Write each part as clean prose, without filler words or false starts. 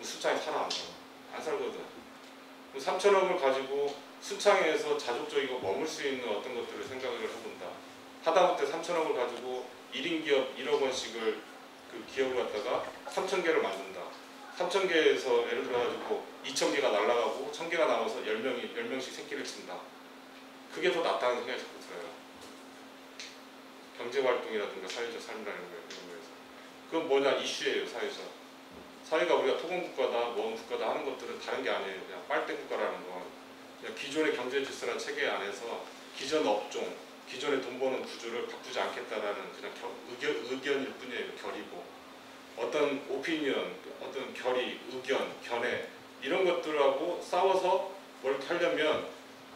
순창이 살아 안 살거든. 3천억을 가지고 순창에서 자족적이고 머물 수 있는 어떤 것들을 생각을 해본다. 하다못해 3천억을 가지고 1인 기업 1억 원씩을 그 기업을 갖다가 3,000개를 만든다. 3,000개에서 예를 들어가지고 2,000개가 날아가고 1,000개가 나와서 10명씩 새끼를 친다. 그게 더 낫다는 생각이 자꾸 들어요. 경제활동이라든가 사회적 삶이라는 거예요. 이런 거에서. 그건 뭐냐? 이슈예요. 사회가 우리가 토건국가다, 모험국가다 하는 것들은 다른 게 아니에요. 그냥 빨대국가라는 건 그냥 기존의 경제 질서나 체계 안에서 기존 업종, 기존의 돈 버는 구조를 바꾸지 않겠다라는 그냥 의견일 뿐이에요. 결이고 어떤 오피니언, 어떤 결의, 의견, 견해 이런 것들하고 싸워서 뭘 하려면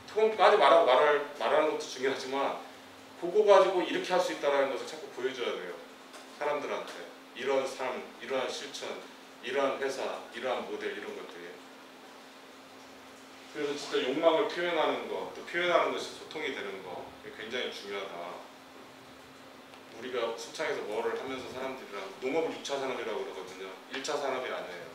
토건국가까지 말하는 것도 중요하지만 그거 가지고 이렇게 할 수 있다는 것을 자꾸 보여줘야 돼요. 사람들한테 이런 삶, 이러한 실천, 이러한 회사, 이러한 모델 이런 것들이. 그래서 진짜 욕망을 표현하는 거, 또 표현하는 것이 소통이 되는 거 굉장히 중요하다. 우리가 순창에서 뭐를 하면서 사람들이랑 농업을 6차 산업이라고 그러거든요. 1차 산업이 아니에요.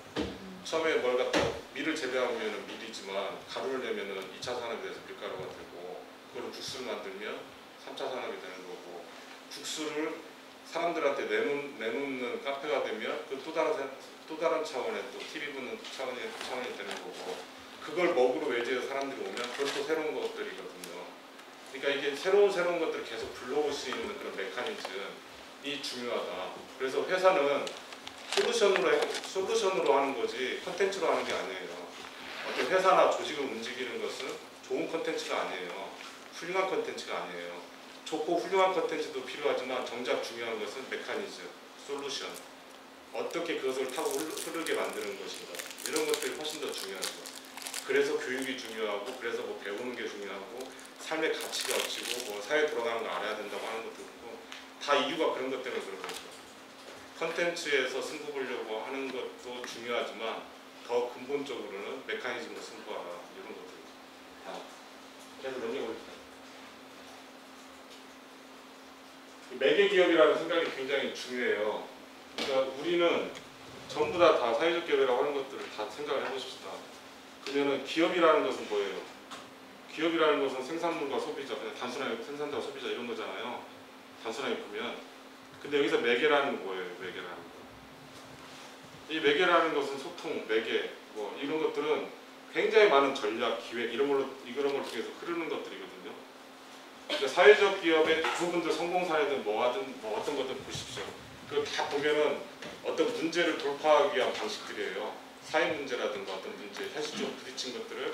처음에 뭘 갖다 밀을 재배하면 밀이지만 가루를 내면은 2차 산업이 돼서 밀가루가 되고 그걸로 국수를 만들면 3차 산업이 되는 거고 국수를 사람들한테 내놓는 카페가 되면 그 또 다른 차원의 또 TV 보는 차원이 되는 거고 그걸 먹으러 외지에서 사람들이 오면 그것도 새로운 것들이거든요. 그러니까 이게 새로운 것들을 계속 불러올 수 있는 그런 메커니즘이 중요하다. 그래서 회사는 솔루션으로 하는 거지 컨텐츠로 하는 게 아니에요. 어떤 회사나 조직을 움직이는 것은 좋은 컨텐츠가 아니에요. 훌륭한 컨텐츠가 아니에요. 좋고 훌륭한 컨텐츠도 필요하지만 정작 중요한 것은 메커니즘, 솔루션. 어떻게 그것을 타고 흐르게 만드는 것인가. 이런 것들이 훨씬 더 중요하죠. 그래서 교육이 중요하고 그래서 뭐 배우는 게 중요하고 삶의 가치가 없이고 뭐 사회에 돌아가는 거 알아야 된다고 하는 것도 있고 다 이유가 그런 것 때문에 그런 거죠. 컨텐츠에서 승부 보려고 하는 것도 중요하지만 더 근본적으로는 메커니즘으로 승부하라 이런 것들. 그래서 넘겨볼게요. 매개기업이라는 생각이 굉장히 중요해요. 그러니까 우리는 전부 다 사회적 기업이라고 하는 것들을 다 생각을 해보십시다. 그러면 기업이라는 것은 뭐예요? 기업이라는 것은 생산물과 소비자, 그냥 단순하게 생산자와 소비자 이런 거잖아요. 단순하게 보면. 근데 여기서 매개라는 건 뭐예요? 매개라는 거. 이 매개라는 것은 소통, 매개, 뭐 이런 것들은 굉장히 많은 전략, 기획 이런 걸 통해서 흐르는 것들이거든요. 그러니까 사회적 기업의 대부분들 성공 사례든 뭐 하든 뭐 어떤 것든 보십시오. 그거 다 보면은 어떤 문제를 돌파하기 위한 방식들이에요. 사회 문제라든가 어떤 문제, 현실적으로 부딪힌 것들을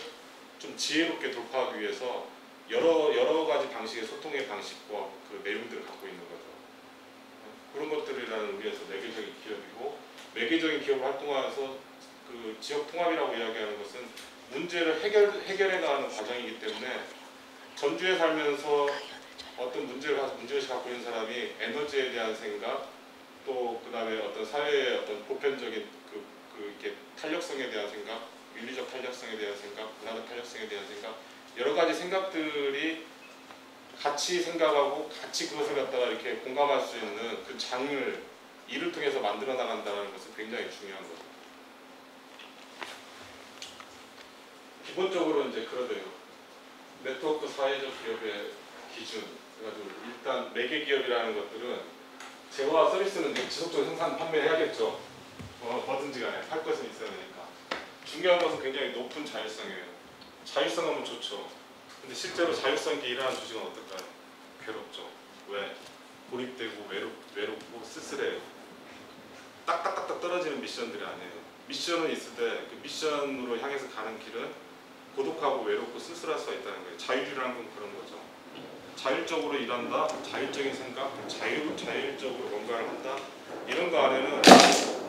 좀 지혜롭게 돌파하기 위해서 여러 가지 방식의 소통의 방식과 그 내용들을 갖고 있는 거죠. 그런 것들이라는 의미에서 매개적인 기업이고 매개적인 기업을 활동하면서 그 지역 통합이라고 이야기하는 것은 문제를 해결해 나가는 과정이기 때문에 전주에 살면서 어떤 문제의식 갖고 있는 사람이 에너지에 대한 생각 또 그 다음에 어떤 사회의 어떤 보편적인 이렇게 탄력성에 대한 생각, 윤리적 탄력성에 대한 생각, 문화적 탄력성에 대한 생각 여러 가지 생각들이 같이 생각하고 같이 그것을 갖다가 이렇게 공감할 수 있는 그 장을 이를 통해서 만들어 나간다는 것은 굉장히 중요한 거죠. 기본적으로 이제 그러대요. 네트워크 사회적 기업의 기준. 그래가지고 일단 매개 기업이라는 것들은 재화와 서비스는 지속적으로 생산 판매해야겠죠. 뭐든지 간에 할 것은 있어야 되니까. 중요한 것은 굉장히 높은 자율성이에요. 자율성하면 좋죠. 근데 실제로 자율성 있게 일하는 조직은 어떨까요? 괴롭죠. 왜? 고립되고 외롭고 쓸쓸해요. 딱딱딱딱 떨어지는 미션들이 아니에요. 미션은 있을 때 그 미션으로 향해서 가는 길은 고독하고 외롭고 쓸쓸할 수가 있다는 거예요. 자율이라는 건 그런 거죠. 자율적으로 일한다, 자율적인 생각, 자율적으로 뭔가를 한다. 이런 거 안에는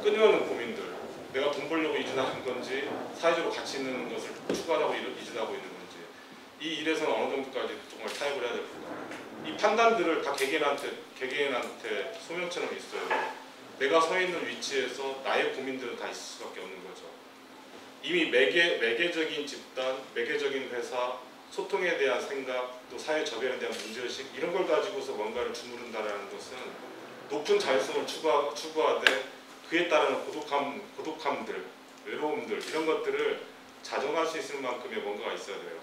끊임없는 고민들. 내가 돈 벌려고 이진하는 건지 사회적으로 가치 있는 것을 추구하려고 이진하고 있는 건지 이 일에서는 어느 정도까지 정말 타협을 해야 될 건가. 이 판단들을 다 개개인한테 소명처럼 있어요. 내가 서 있는 위치에서 나의 고민들은 다 있을 수밖에 없는 거죠. 이미 매개적인 집단, 매개적인 회사, 소통에 대한 생각, 또 사회 적용에 대한 문제의식 이런 걸 가지고서 뭔가를 주무른다는 것은 높은 자율성을 추구하되 그에 따르는 고독함들 외로움들 이런 것들을 자정할 수 있을 만큼의 뭔가가 있어야 돼요.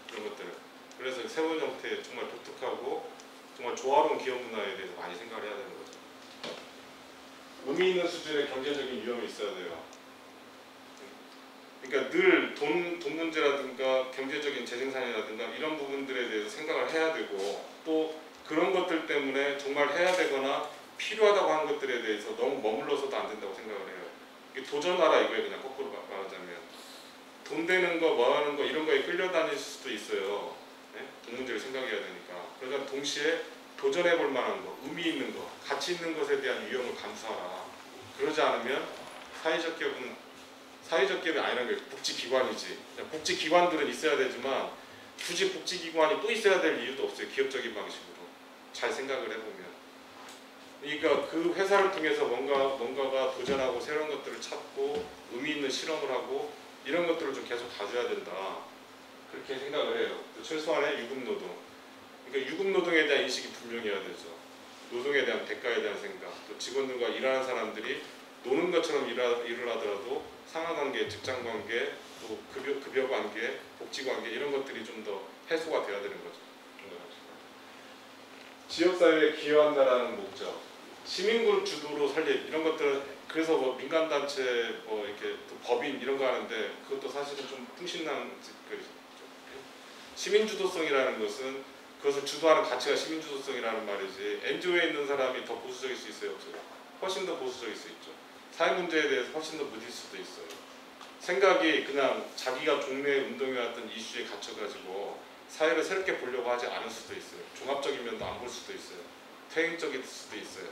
그런 것들을. 그래서 새로운 형태의 정말 독특하고 정말 조화로운 기업 문화에 대해서 많이 생각을 해야 되는 거죠. 의미 있는 수준의 경제적인 위험이 있어야 돼요. 그러니까 늘 돈 문제라든가 경제적인 재생산이라든가 이런 부분들에 대해서 생각을 해야 되고 또 그런 것들 때문에 정말 해야 되거나 필요하다고 하는 것들에 대해서 너무 머물러서도 안 된다고 생각을 해요. 이게 도전하라 이거예요. 그냥 거꾸로 말하자면 돈 되는 거, 뭐 하는 거 이런 거에 끌려다닐 수도 있어요. 네? 돈 문제를 생각해야 되니까. 그러니까 동시에 도전해 볼 만한 거, 의미 있는 거, 가치 있는 것에 대한 위험을 감수하라. 그러지 않으면 사회적 기업이 아니라는 게 복지기관이지. 복지기관들은 있어야 되지만 굳이 복지기관이 또 있어야 될 이유도 없어요. 기업적인 방식으로. 잘 생각을 해보면. 그러니까 그 회사를 통해서 뭔가가 도전하고 새로운 것들을 찾고 의미 있는 실험을 하고 이런 것들을 좀 계속 가져야 된다. 그렇게 생각을 해요. 최소한의 유급노동. 그러니까 유급노동에 대한 인식이 분명해야 되죠. 노동에 대한 대가에 대한 생각. 또 직원들과 일하는 사람들이 노는 것처럼 일을 하더라도 상하관계, 직장관계, 또 급여관계, 복지관계 이런 것들이 좀 더 해소가 돼야 되는 거죠. 지역사회에 기여한다라는 목적, 시민그룹 주도로 살림 이런 것들은 그래서 뭐 민간단체 뭐 이렇게 또 법인 이런 거 하는데 그것도 사실은 좀 풍신난 시민주도성이라는 것은 그것을 주도하는 가치가 시민주도성이라는 말이지 NGO에 있는 사람이 더 보수적일 수 있어요, 없어요? 훨씬 더 보수적일 수 있죠. 사회 문제에 대해서 훨씬 더 무딜 수도 있어요. 생각이 그냥 자기가 종래 운동해왔던 이슈에 갇혀가지고 사회를 새롭게 보려고 하지 않을 수도 있어요. 종합적인 면도 안 볼 수도 있어요. 퇴행적일 수도 있어요.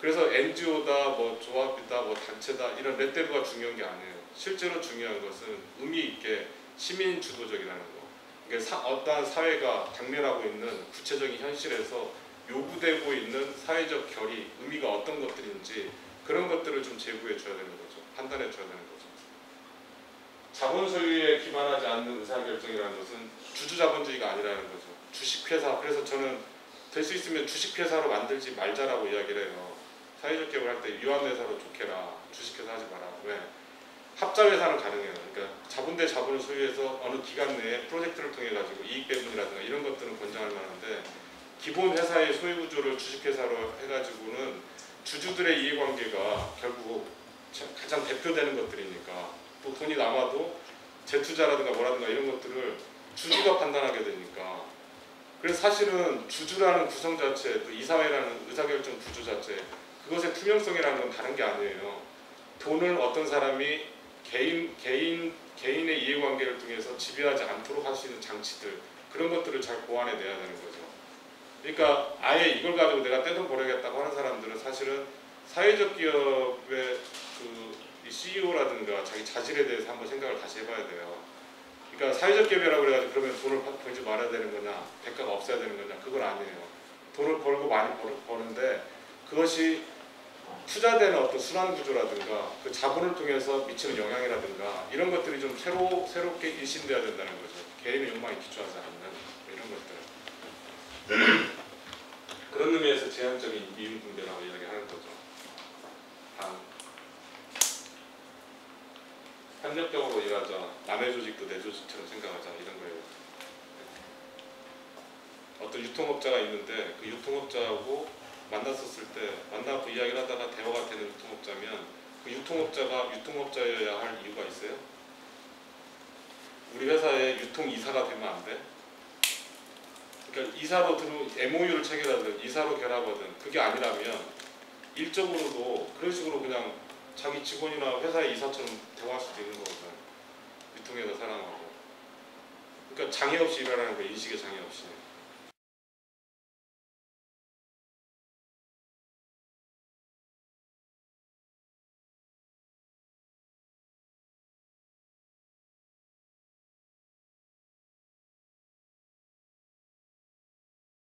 그래서 NGO다, 뭐 조합이다, 뭐 단체다 이런 레떼루가 중요한 게 아니에요. 실제로 중요한 것은 의미 있게 시민 주도적이라는 거. 그러니까 어떠한 사회가 당면하고 있는 구체적인 현실에서 요구되고 있는 사회적 결의, 의미가 어떤 것들인지 그런 것들을 좀 제고해 줘야 되는 거죠. 판단해 줘야 되는 거죠. 자본 소유에 기반하지 않는 의사결정이라는 것은 주주자본주의가 아니라는 거죠. 주식회사, 그래서 저는 될 수 있으면 주식회사로 만들지 말자라고 이야기를 해요. 사회적 기업을 할 때 유한회사로 좋게라, 주식회사 하지 마라. 왜? 합자회사는 가능해요. 그러니까 자본 대 자본을 소유해서 어느 기간 내에 프로젝트를 통해 가지고 이익 배분이라든가 이런 것들은 권장할 만한데 기본 회사의 소유 구조를 주식회사로 해가지고는 주주들의 이해관계가 결국 가장 대표되는 것들이니까 또 돈이 남아도 재투자라든가 뭐라든가 이런 것들을 주주가 판단하게 되니까 그래서 사실은 주주라는 구성 자체 또 이사회라는 의사결정 구조 자체 그것의 투명성이라는 건 다른 게 아니에요. 돈을 어떤 사람이 개인의 이해관계를 통해서 지배하지 않도록 할 수 있는 장치들 그런 것들을 잘 보완해 내야 되는 거죠. 그러니까 아예 이걸 가지고 내가 떼돈 벌어야겠다고 하는 사람들은 사실은 사회적 기업의 그 CEO라든가 자기 자질에 대해서 한번 생각을 다시 해봐야 돼요. 그러니까 사회적 기업이라고 그래가지고 그러면 돈을 벌지 말아야 되는 거냐, 대가가 없어야 되는 거냐, 그건 아니에요. 돈을 벌고 많이 버는데 그것이 투자되는 어떤 순환 구조라든가 그 자본을 통해서 미치는 영향이라든가 이런 것들이 좀 새롭게 일신돼야 된다는 거죠. 개인의 욕망에 기초하지 않는 이런 것들. 그런 의미에서 제한적인 이윤분배라고 이야기하는 거죠. 다음. 협력적으로 일하자. 남의 조직도 내 조직처럼 생각하자. 이런 거예요. 어떤 유통업자가 있는데 그 유통업자하고 만났었을 때 만나고 이야기를 하다가 대화가 되는 유통업자면 그 유통업자가 유통업자여야 할 이유가 있어요? 우리 회사에 유통이사가 되면 안 돼? 그러니까 이사로 MOU를 체결하든 이사로 결합하든 그게 아니라면 일적으로도 그런 식으로 그냥 자기 직원이나 회사의 이사처럼 대화할 수도 있는 거거든. 유통회사 사람하고. 그러니까 장애 없이 일하라는 거예요. 인식의 장애 없이.